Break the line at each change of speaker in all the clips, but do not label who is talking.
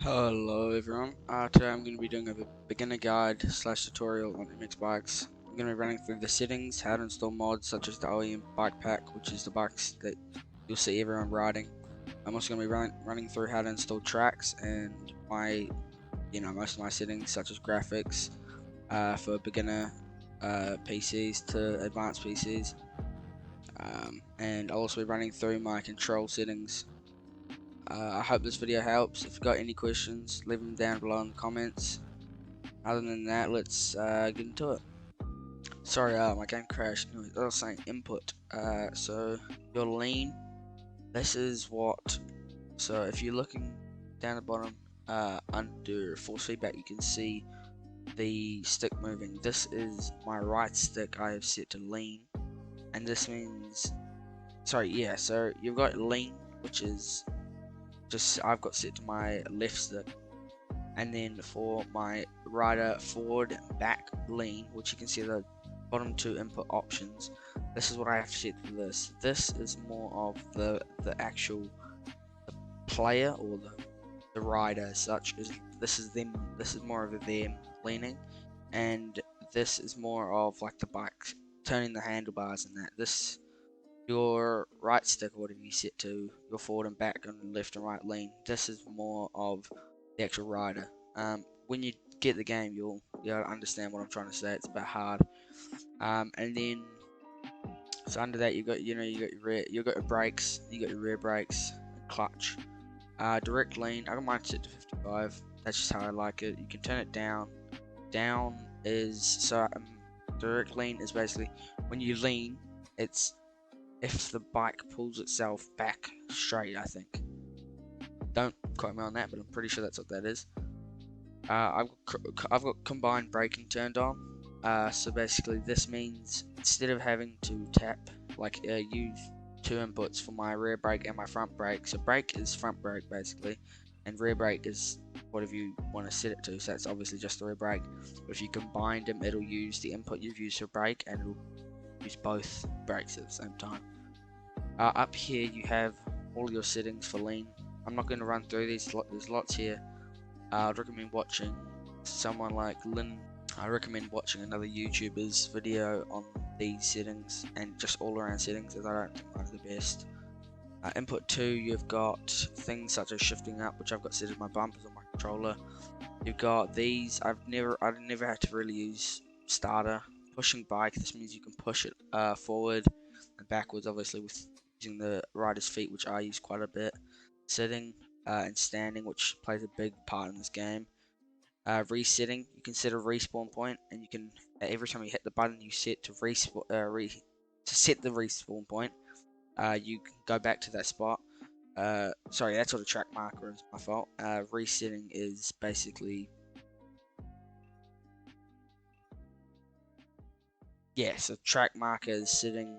Hello everyone, today I'm going to be doing a beginner guide slash tutorial on MXBIKES. I'm going to be running through the settings, how to install mods such as the OEM bike pack, which is the bikes that you'll see everyone riding. I'm also going to be running through how to install tracks and most of my settings such as graphics for beginner PCs to advanced PCs. And I'll also be running through my control settings. I hope this video helps. If you've got any questions, leave them down below in the comments. Other than that, let's get into it. Sorry, my game crashed. Anyway, I was saying input. So your lean, this is what. So if you're looking down the bottom under force feedback, you can see the stick moving. This is my right stick I have set to lean, and this means, sorry, yeah. So you've got lean, which is I've got set to my left stick, and then for my rider forward and back lean, which you can see the bottom two input options, this is what I have to set for this. This is more of the actual player or the rider as such. This is more of a them leaning, and this is more of like the bike turning the handlebars and that. This your right stick or whatever you set to your forward and back and left and right lean. This is more of the actual rider. When you get the game, you'll understand what I'm trying to say. It's a bit hard. And then so under that you got your brakes, you got your rear brakes, clutch, direct lean. I got mine set to 55. That's just how I like it. You can turn it down. Down is direct lean is basically when you lean, it's if the bike pulls itself back straight, I think. Don't quote me on that, but I'm pretty sure that's what that is. I've got combined braking turned on. So basically this means instead of having to tap, use two inputs for my rear brake and my front brake. So brake is front brake basically, and rear brake is whatever you want to set it to. So that's obviously just the rear brake. But if you combine them, it'll use the input you've used for brake, and it'll use both brakes at the same time. Up here you have all your settings for lean. I'm not going to run through these. There's lots here. I'd recommend watching someone like Lynn. I recommend watching another YouTuber's video on these settings and just all around settings, as I don't think mine's the best. Input 2, you've got things such as shifting up, which I've got set as my bumpers on my controller. You've got these. I've never had to really use starter. Pushing bike, this means you can push it forward and backwards, obviously with using the rider's feet, which I use quite a bit. Sitting and standing, which plays a big part in this game. Resetting, you can set a respawn point, and you can every time you hit the button you set to set the respawn point, you can go back to that spot. Sorry, that's what a track marker is. My fault. Resetting is basically, so track marker is sitting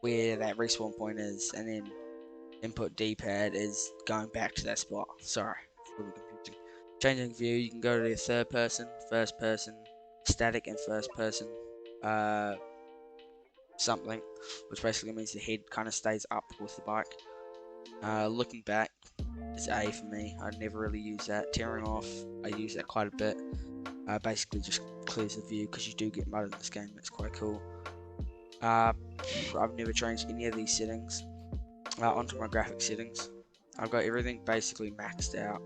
where that respawn point is, and then input D-pad is going back to that spot. Sorry, it's a little confusing. Changing view, you can go to the third person, first person, static and first person, something, which basically means the head kind of stays up with the bike. Looking back is A for me. I never really use that. Tearing off, I use that quite a bit. Basically just clears the view because you do get mud in this game. It's quite cool. I've never changed any of these settings. Onto my graphic settings, I've got everything basically maxed out,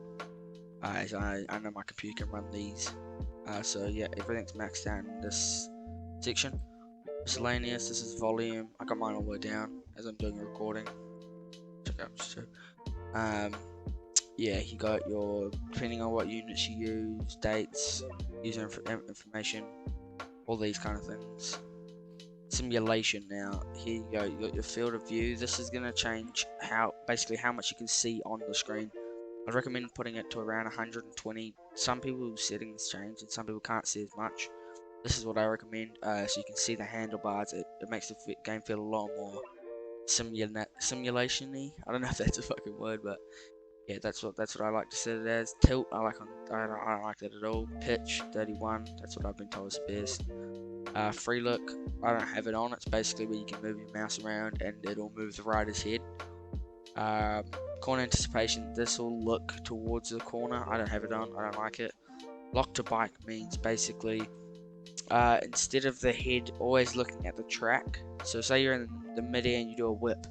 as I know my computer can run these. So yeah, everything's maxed out in this section. Miscellaneous, this is volume. I got mine all the way down as I'm doing a recording. Check out. Yeah, you got your, depending on what units you use, dates, user information, all these kind of things. Simulation. Now here you go, you got your field of view. This is going to change how much you can see on the screen. I'd recommend putting it to around 120. Some people's settings change and some people can't see as much. This is what I recommend, so you can see the handlebars. It makes the game feel a lot more simulation-y. I don't know if that's a fucking word, but yeah, that's what I like to set it as. Tilt, I don't like that at all. Pitch 31, that's what I've been told is best. Free look, I don't have it on. It's basically where you can move your mouse around and it'll move the rider's head. Corner anticipation, this will look towards the corner. I don't have it on, I don't like it. Lock to bike means basically instead of the head always looking at the track, so say you're in the mid-air and you do a whip,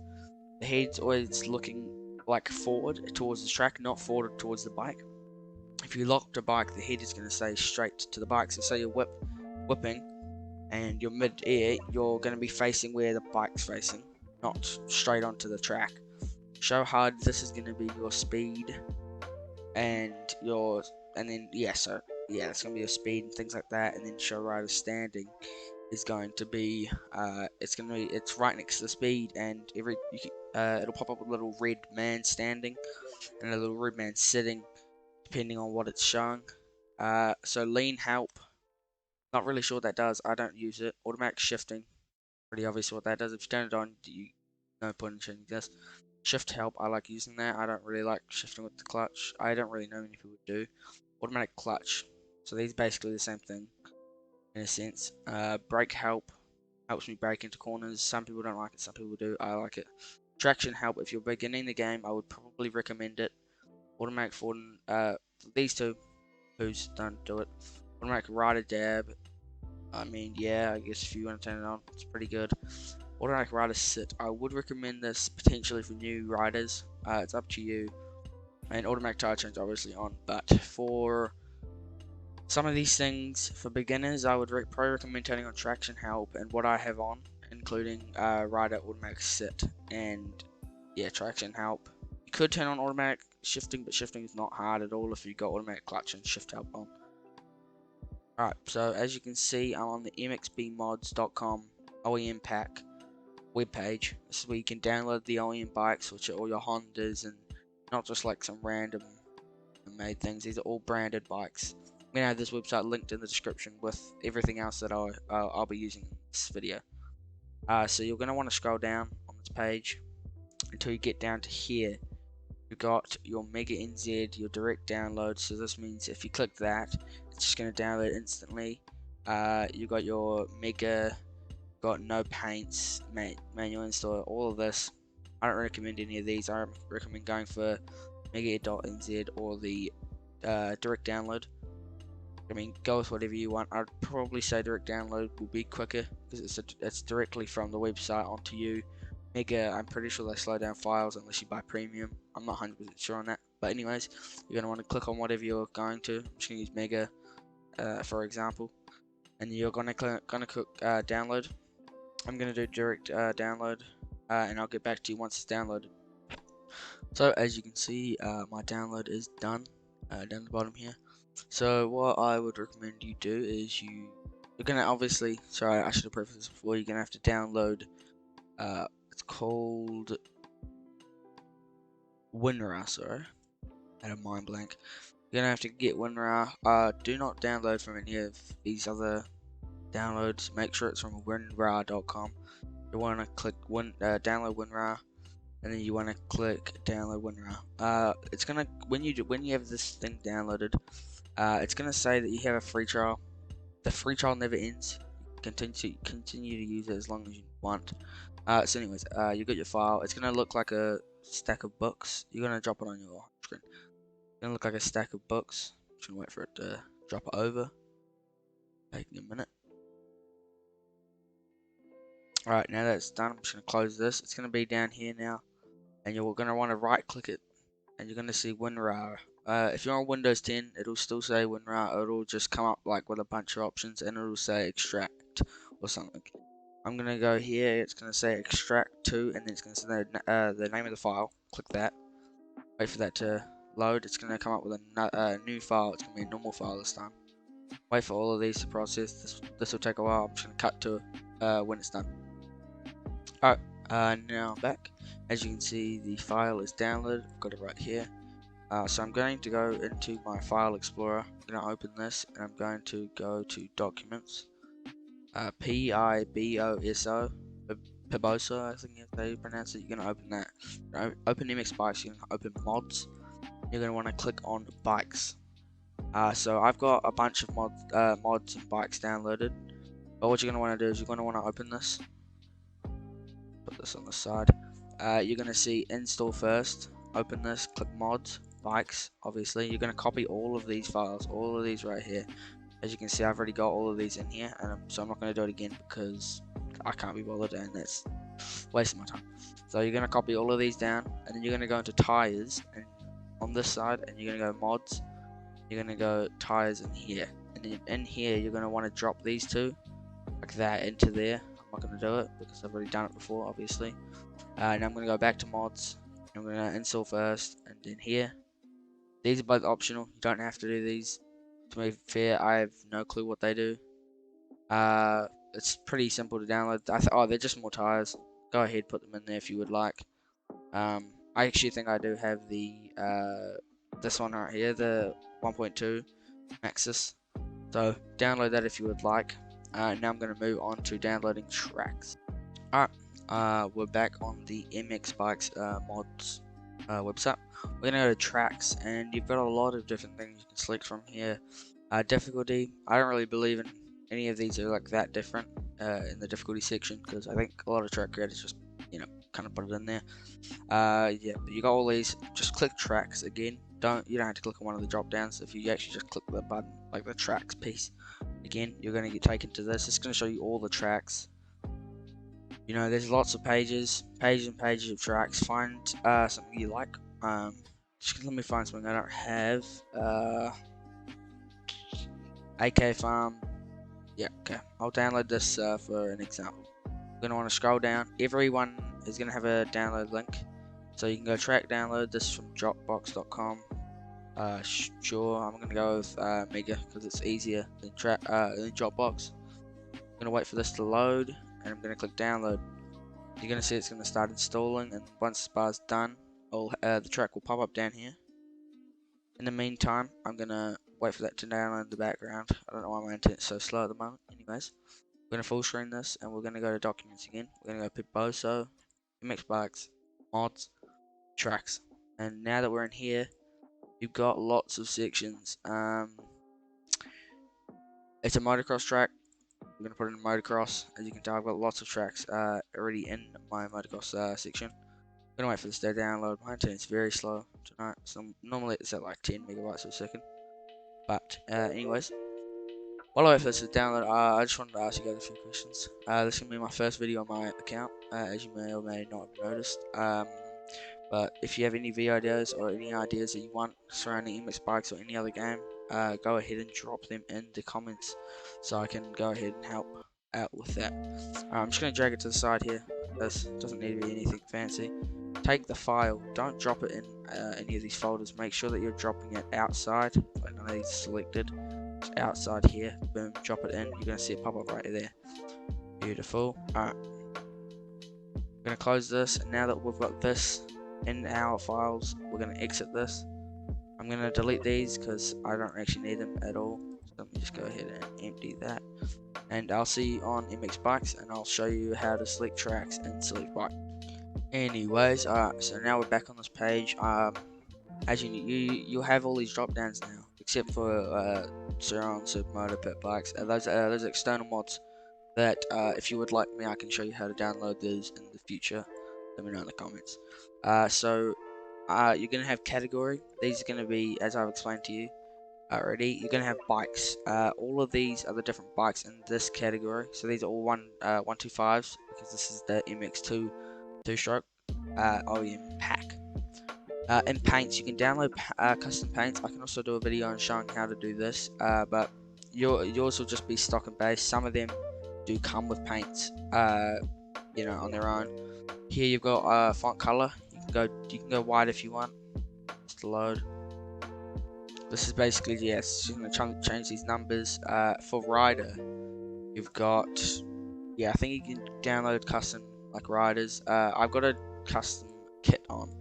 the head's always looking like forward towards the track, not forward towards the bike. If you lock the bike, the head is going to stay straight to the bike. So say you're whipping and you're mid-air, you're going to be facing where the bike's facing, not straight onto the track. Show hard, this is going to be your speed and then that's going to be your speed and things like that. And then show rider standing is going to be it's right next to the speed, and it'll pop up a little red man standing and a little red man sitting depending on what it's showing. So lean help, not really sure what that does. I don't use it. Automatic shifting, pretty obvious what that does. If you turn it on, no point in changing this. Shift help, I like using that. I don't really like shifting with the clutch. I don't really know many people do. Automatic clutch, so these are basically the same thing in a sense. Brake help helps me brake into corners. Some people don't like it, some people do. I like it. Traction help, if you're beginning the game, I would probably recommend it. Automatic forward, these two, who's don't do it. Automatic rider dab, I mean, yeah, I guess if you want to turn it on, it's pretty good. Automatic rider sit, I would recommend this potentially for new riders. It's up to you. And automatic tire change obviously on, but for some of these things for beginners, I would probably recommend turning on traction help and what I have on, including rider automatic sit and traction help. You could turn on automatic shifting, but shifting is not hard at all if you've got automatic clutch and shift help on. Alright, so as you can see, I'm on the MXBIKES.com OEM pack webpage. This is where you can download the OEM bikes, which are all your Hondas and not just like some random made things. These are all branded bikes. I'm going to have this website linked in the description with everything else that I'll be using in this video. So you're going to want to scroll down on this page until you get down to here. You've got your Mega NZ, your direct download. So this means if you click that, it's just going to download instantly. You've got your Mega, got no paints, manual install, all of this. I don't recommend any of these. I recommend going for Mega.nz or the direct download. I mean, go with whatever you want. I'd probably say direct download will be quicker because it's directly from the website onto you. Mega, I'm pretty sure they slow down files unless you buy premium. I'm not 100% sure on that. But anyways, you're going to want to click on whatever you're going to. I'm just going to use Mega, for example. And you're going to click download. I'm going to do direct download. And I'll get back to you once it's downloaded. So as you can see, my download is done down the bottom here. So what I would recommend you do is you're gonna obviously, sorry, I should have prefaced this before, you're gonna have to download it's called WinRAR, sorry, I had a mind blank. You're gonna have to get WinRAR. Do not download from any of these other downloads. Make sure it's from winrar.com. You want to click download WinRAR, and then you want to click download WinRAR. It's gonna when you have this thing downloaded, it's gonna say that you have a free trial. The free trial never ends. Continue to use it as long as you want. So anyways, you got your file. It's gonna look like a stack of books. You're gonna drop it on your screen. It's gonna look like a stack of books. Just gonna wait for it to drop it over. Taking a minute. Alright, now that it's done, I'm just going to close this. It's going to be down here now, and you're going to want to right click it, and you're going to see WinRAR. If you're on Windows 10, it'll still say WinRAR. It'll just come up like with a bunch of options, and it'll say extract or something. I'm going to go here, it's going to say extract to, and then it's going to say the name of the file. Click that. Wait for that to load. It's going to come up with a new file. It's going to be a normal file this time. Wait for all of these to process. This will take a while. I'm just going to cut to when it's done. Alright, now I'm back. As you can see, the file is downloaded. I've got it right here. So I'm going to go into my file explorer. I'm going to open this, and I'm going to go to documents. PIBOSO, Piboso, I think that's how you pronounce it. You're going to open that. Open MXBIKES. You're going to open mods. You're going to want to click on bikes. So I've got a bunch of mods and bikes downloaded. But what you're going to want to do is you're going to want to open this. Put this on the side. you're going to see install first. Open this, click mods, bikes. Obviously, you're going to copy all of these files, all of these right here. As you can see, I've already got all of these in here, and so I'm not going to do it again because I can't be bothered, and that's wasting my time. So you're going to copy all of these down, and then you're going to go into tires, and on this side, and you're going to go mods. You're going to go tires in here, and then in here you're going to want to drop these two like that into there. I'm not going to do it because I've already done it before, obviously. Now I'm going to go back to mods. I'm going to install first, and then here. These are both optional. You don't have to do these. To be fair, I have no clue what they do. It's pretty simple to download. Oh, they're just more tires. Go ahead, put them in there if you would like. I actually think I do have the this one right here, the 1.2 Maxis. So download that if you would like. Now I'm going to move on to downloading tracks. Alright, we're back on the MXBIKES mods website. We're going to go to tracks, and you've got a lot of different things you can select from here. Difficulty, I don't really believe in any of these are like that different in the difficulty section, because I think a lot of track creators just, you know, kind of put it in there. Yeah, but you got all these. Just click tracks again. You don't have to click on one of the drop downs. If you actually just click the button, like the tracks piece, again, you're going to get taken to this. It's going to show you all the tracks. You know, there's lots of pages and pages of tracks. Find something you like. Just let me find something I don't have. AK Farm. Yeah, okay. I'll download this for an example. You're going to want to scroll down. Everyone is going to have a download link. So you can go track download this from dropbox.com. Sure, I'm going to go with Mega because it's easier than Dropbox. I'm going to wait for this to load, and I'm going to click download. You're going to see it's going to start installing, and once the bar's done, the track will pop up down here. In the meantime, I'm going to wait for that to download in the background. I don't know why my internet's so slow at the moment. Anyways, we're going to full screen this, and we're going to go to documents again. We're going to go pick Boso, MXBIKES, mods, tracks. And now that we're in here, you've got lots of sections. It's a motocross track. I'm going to put it in motocross. As you can tell, I've got lots of tracks already in my motocross section. I'm going to wait for this to download. My internet's very slow tonight, so normally it's at like 10 megabytes per second. But anyways, while I wait for this to download, I just wanted to ask you guys a few questions. This is going to be my first video on my account, as you may or may not have noticed. But if you have any video ideas or any ideas that you want surrounding MXBIKES or any other game, go ahead and drop them in the comments so I can go ahead and help out with that. I'm just going to drag it to the side here. This doesn't need to be anything fancy. Take the file, don't drop it in any of these folders. Make sure that you're dropping it outside. I know it's selected. Just outside here, boom, drop it in. You're going to see it pop up right there. Beautiful. Alright, we're going to close this, and now that we've got this in our files, we're going to exit this. I'm going to delete these because I don't actually need them at all. So let me just go ahead and empty that, and I'll see you on MXBIKES, and I'll show you how to select tracks and select bike. Anyways, so now we're back on this page. As you'll have all these drop downs now, except for Surround, Supermoto, Pit Bikes. Those external mods that if you would like me, I can show you how to download those in the future. Let me know in the comments. So you're going to have category. These are going to be, as I've explained to you already, you're going to have bikes. All of these are the different bikes in this category. So these are all 125s, because this is the MX2 two-stroke OEM pack. In paints, you can download custom paints. I can also do a video on showing how to do this, but yours will just be stock and base. Some of them do come with paints, you know, on their own. Here you've got font color. You can go white if you want. Just load. This is basically, yes, you're gonna change these numbers. For rider, you've got, yeah, I think you can download custom like riders. I've got a custom kit on.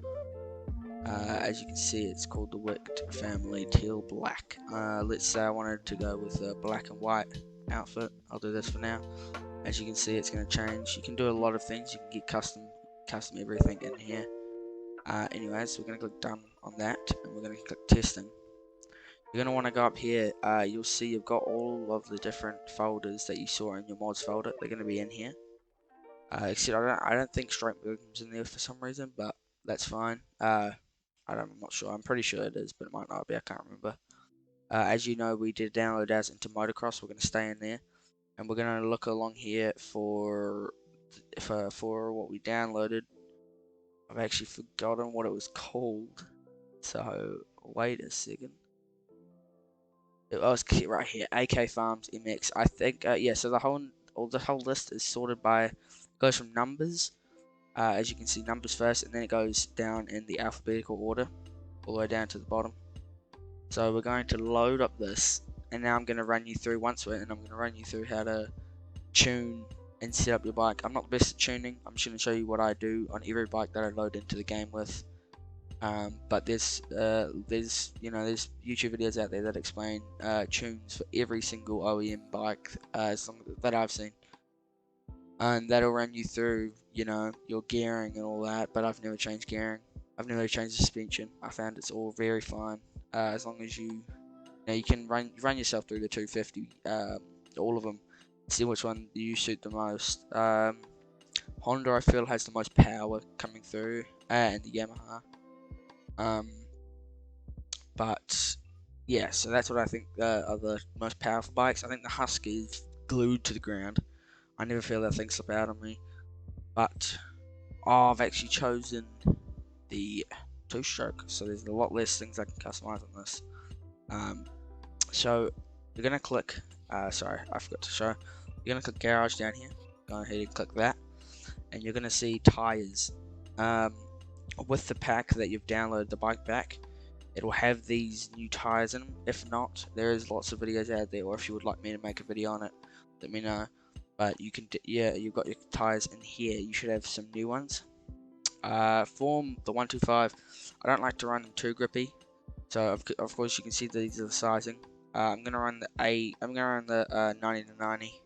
As you can see, it's called the Wicked Family Teal Black. Let's say I wanted to go with a black and white outfit. I'll do this for now. As you can see, it's going to change. You can do a lot of things. You can get custom everything in here. Anyways, we're going to click done on that, and we're going to click testing. You're going to want to go up here. You'll see you've got all of the different folders that you saw in your mods folder. They're going to be in here. Except I don't think straight movements in there for some reason, but that's fine. I'm not sure. I'm pretty sure it is, but it might not be. I can't remember. As you know, we did download as into motocross. We're going to stay in there, and we're going to look along here for what we downloaded. I've actually forgotten what it was called. So wait a second. It was right here, AK Farms MX. I think yeah. So the whole list is sorted by goes from numbers. As you can see, numbers first, and then it goes down in the alphabetical order, all the way down to the bottom. So we're going to load up this, and now I'm going to run you through I'm going to run you through how to tune and set up your bike. I'm not the best at tuning. I'm just going to show you what I do on every bike that I load into the game with. But there's YouTube videos out there that explain tunes for every single OEM bike that I've seen, and that'll run you through your gearing and all that. But I've never changed gearing. I've never changed suspension. I found it's all very fine as long as you can run yourself through the 250, all of them, see which one you suit the most. Honda I feel has the most power coming through, and the Yamaha. But yeah, so that's what I think are the most powerful bikes. I think the Husky is glued to the ground. I never feel that thing slip out on me. But I've actually chosen the two-stroke, so there's a lot less things I can customize on this. So you're gonna click. Sorry, I forgot to show. You're gonna click garage down here. Go ahead and click that, and you're gonna see tires. With the pack that you've downloaded the bike pack, it'll have these new tires in them. If not, there is lots of videos out there, or if you would like me to make a video on it, let me know. But you can, you've got your tires in here. You should have some new ones. Form the 125. I don't like to run them too grippy, so of course you can see these are the sizing. I'm gonna run the 90 to 90.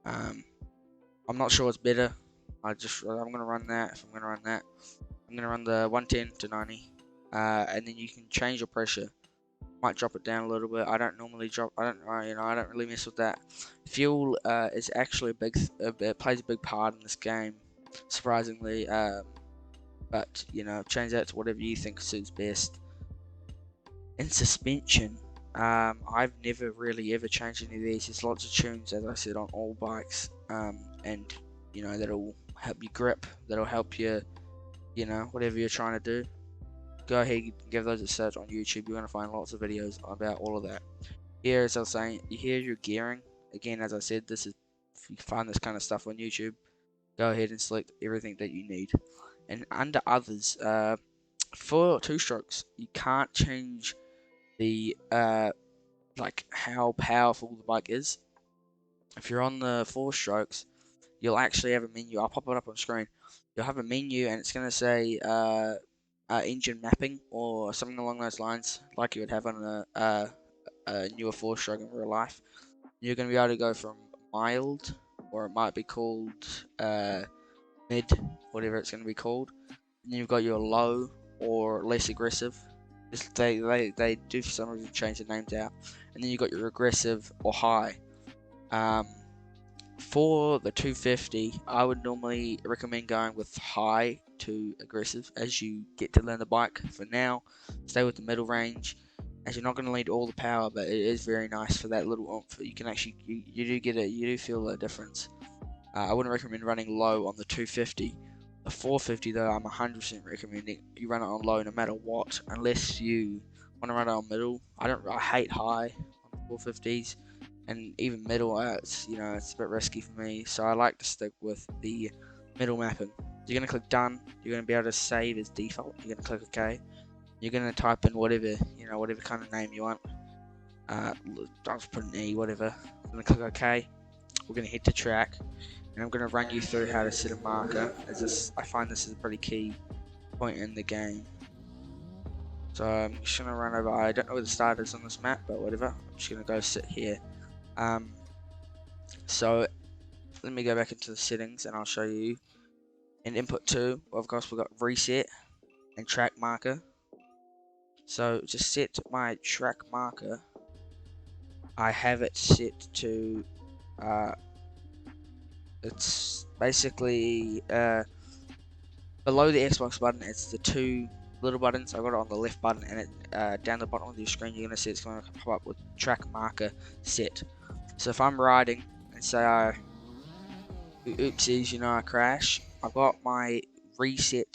I'm not sure what's better. I'm gonna run that. If I'm gonna run that, I'm gonna run the 110 to 90, and then you can change your pressure. Might drop it down a little bit. I don't normally drop. I don't really mess with that. Fuel is actually it plays a big part in this game, surprisingly. But change that to whatever you think suits best. In suspension, I've never really ever changed any of these. There's lots of tunes, as I said, on all bikes, and that'll help you grip. That'll help you, whatever you're trying to do. Go ahead and give those a search on YouTube. You're gonna find lots of videos about all of that. Here, as I was saying, here's your gearing. Again, as I said, if you find this kind of stuff on YouTube, go ahead and select everything that you need. And under others, for two strokes, you can't change the like how powerful the bike is. If you're on the 4 strokes, you'll actually have a menu. I'll pop it up on screen. You'll have a menu, and it's gonna say engine mapping or something along those lines, like you would have on a newer 4-stroke in real life. You're gonna be able to go from mild, or it might be called mid, whatever it's gonna be called. And then you've got your low or less aggressive. They do for some reason change the names out. And then you've got your aggressive or high. For the 250, I would normally recommend going with high to aggressive as you get to learn the bike. For now, stay with the middle range, as you're not going to need all the power, but it is very nice for that little oomph. You can actually, you do feel a difference. I wouldn't recommend running low on the 250. The 450 though, I'm 100% recommending you run it on low no matter what, unless you want to run it on middle. I hate high on the 450s. And even middle, it's a bit risky for me, so I like to stick with the middle mapping. You're gonna click done. You're gonna be able to save as default. You're gonna click OK. You're gonna type in whatever kind of name you want. I'll just put an E, whatever. I'm gonna click OK. We're gonna head to track, and I'm gonna run you through how to set a marker. I find this is a pretty key point in the game. So I'm just gonna run over. I don't know where the start is on this map, but whatever. I'm just gonna go sit here. So let me go back into the settings and I'll show you. In input 2, of course, we've got reset and track marker. So to set my track marker, I have it set to basically below the Xbox button, it's the two little buttons. I got it on the left button, and it down the bottom of your screen, you're gonna see it's gonna pop up with track marker set. So if I'm riding and say oopsies, you know, I crash, I've got my reset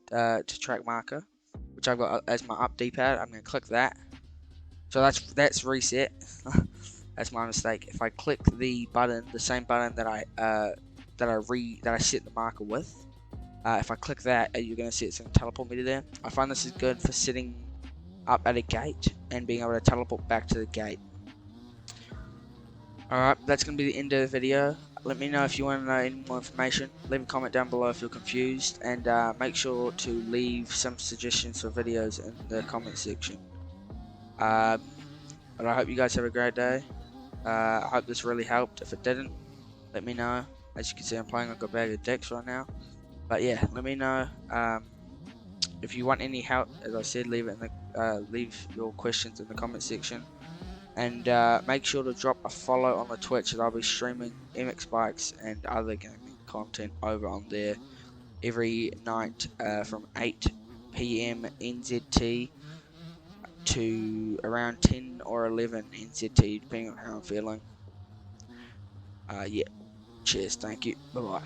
to track marker, which I've got as my up D-pad. I'm gonna click that. So that's reset. That's my mistake. If I click the button, the same button that I set the marker with, if I click that, you're going to see it's going to teleport me to there. I find this is good for sitting up at a gate and being able to teleport back to the gate. Alright, that's going to be the end of the video. Let me know if you want to know any more information. Leave a comment down below if you're confused, and make sure to leave some suggestions for videos in the comment section. But I hope you guys have a great day. I hope this really helped. If it didn't, let me know. As you can see, I'm playing like a bag of dicks right now. But yeah, let me know. If you want any help, as I said, leave your questions in the comment section. And make sure to drop a follow on the Twitch, that I'll be streaming MXBIKES and other gaming content over on there every night from 8 PM NZT to around 10 or 11 NZT, depending on how I'm feeling. Yeah, cheers, thank you, bye bye.